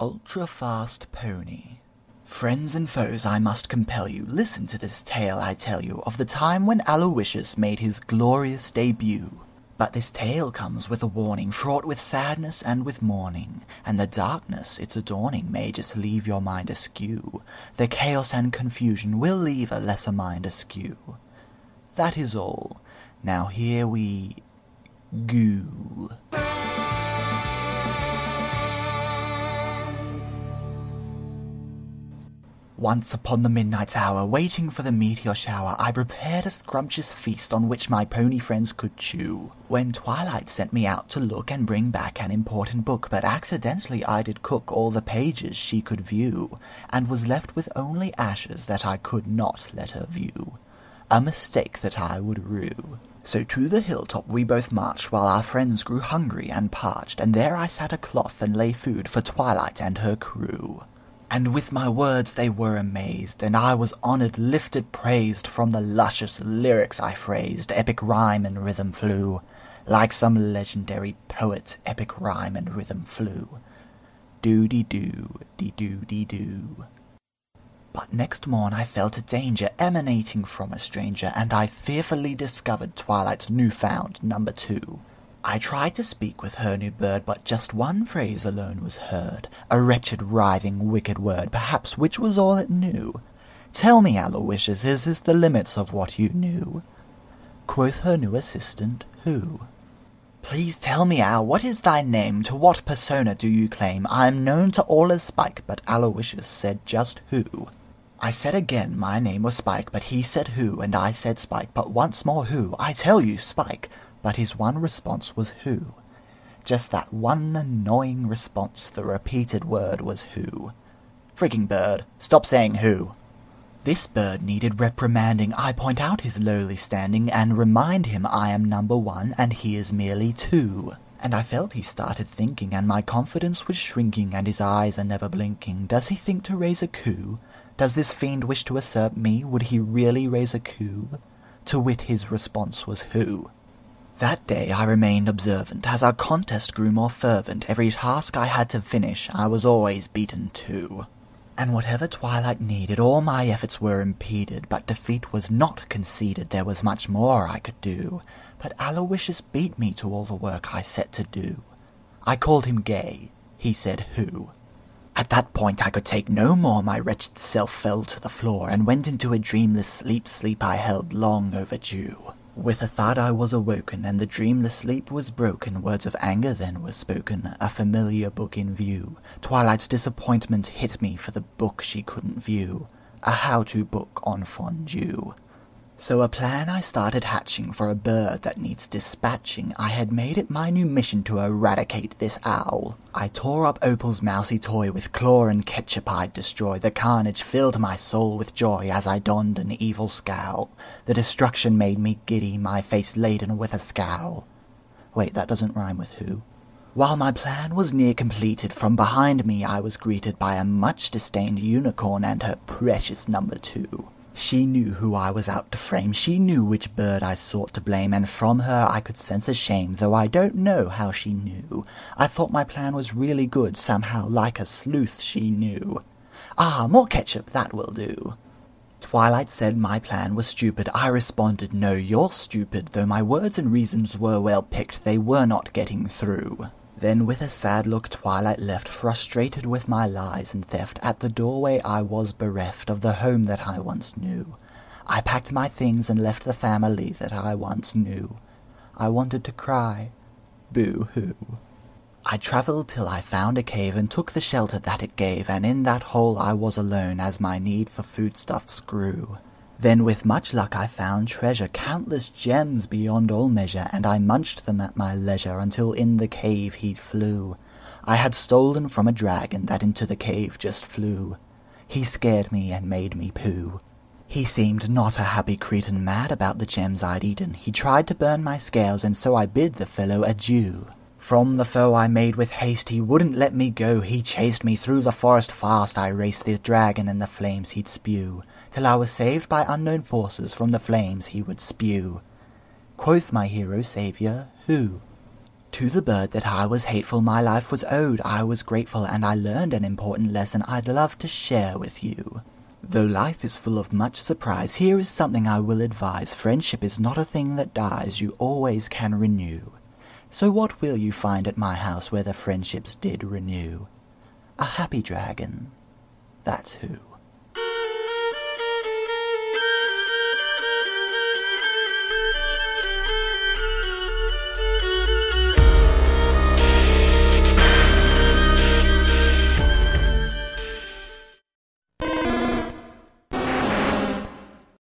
Ultra-fast pony. Friends and foes, I must compel you, listen to this tale I tell you, of the time when Aloysius made his glorious debut. But this tale comes with a warning, fraught with sadness and with mourning, and the darkness its adorning may just leave your mind askew. The chaos and confusion will leave a lesser mind askew. That is all. Now here we go. Once upon the midnight hour, waiting for the meteor shower, I prepared a scrumptious feast on which my pony friends could chew, when Twilight sent me out to look and bring back an important book, but accidentally I did cook all the pages she could view, and was left with only ashes that I could not let her view. A mistake that I would rue. So to the hilltop we both marched, while our friends grew hungry and parched, and there I sat a cloth and lay food for Twilight and her crew. And with my words they were amazed, and I was honoured, lifted, praised, from the luscious lyrics I phrased, epic rhyme and rhythm flew. Like some legendary poet, epic rhyme and rhythm flew. Do-dee-doo, dee-doo-dee-doo. But next morn I felt a danger emanating from a stranger, and I fearfully discovered Twilight's new-found number 2. I tried to speak with her new bird, but just one phrase alone was heard, a wretched, writhing, wicked word, perhaps which was all it knew. Tell me, Aloysius, is this the limits of what you knew? Quoth her new assistant, who? Please tell me, Al, what is thy name? To what persona do you claim? I am known to all as Spike, but Aloysius said just who. I said again my name was Spike, but he said who, and I said Spike, but once more who. I tell you, Spike. But his one response was who. Just that one annoying response, the repeated word was who. Frigging bird, stop saying who. This bird needed reprimanding. I point out his lowly standing, and remind him I am number 1, and he is merely 2. And I felt he started thinking, and my confidence was shrinking, and his eyes are never blinking. Does he think to raise a coup? Does this fiend wish to usurp me? Would he really raise a coup? To wit, his response was who. That day I remained observant, as our contest grew more fervent. Every task I had to finish, I was always beaten too. And whatever Twilight needed, all my efforts were impeded, but defeat was not conceded, there was much more I could do. But Aloysius beat me to all the work I set to do. I called him gay, he said who. At that point I could take no more, my wretched self fell to the floor, and went into a dreamless sleep I held long overdue. With a thud I was awoken, and the dreamless sleep was broken. Words of anger then were spoken, a familiar book in view. Twilight's disappointment hit me for the book she couldn't view, a how-to book on fondue. So a plan I started hatching for a bird that needs dispatching. I had made it my new mission to eradicate this owl. I tore up Opal's mousy toy, with claw and ketchup I'd destroy. The carnage filled my soul with joy as I donned an evil scowl. The destruction made me giddy, my face laden with a scowl. Wait, that doesn't rhyme with who. While my plan was near completed, from behind me I was greeted by a much-disdained unicorn and her precious number 2. She knew who I was out to frame, she knew which bird I sought to blame, and from her I could sense a shame, though I don't know how she knew. I thought my plan was really good, somehow like a sleuth she knew. Ah, more ketchup, that will do. Twilight said my plan was stupid. I responded, no, you're stupid, though my words and reasons were well picked, they were not getting through. Then with a sad look Twilight left, frustrated with my lies and theft. At the doorway I was bereft of the home that I once knew. I packed my things and left the family that I once knew. I wanted to cry, boo-hoo. I travelled till I found a cave and took the shelter that it gave, and in that hole I was alone as my need for foodstuffs grew. Then with much luck I found treasure, countless gems beyond all measure, and I munched them at my leisure until in the cave he flew. I had stolen from a dragon that into the cave just flew. He scared me and made me poo. He seemed not a happy cretin, mad about the gems I'd eaten. He tried to burn my scales, and so I bid the fellow adieu. From the foe I made with haste, he wouldn't let me go. He chased me through the forest fast. I raced the dragon and the flames he'd spew, till I was saved by unknown forces from the flames he would spew. Quoth my hero saviour, who? To the bird that I was hateful my life was owed. I was grateful and I learned an important lesson I'd love to share with you. Though life is full of much surprise, here is something I will advise. Friendship is not a thing that dies, you always can renew. So what will you find at my house where the friendships did renew? A happy dragon, that's who.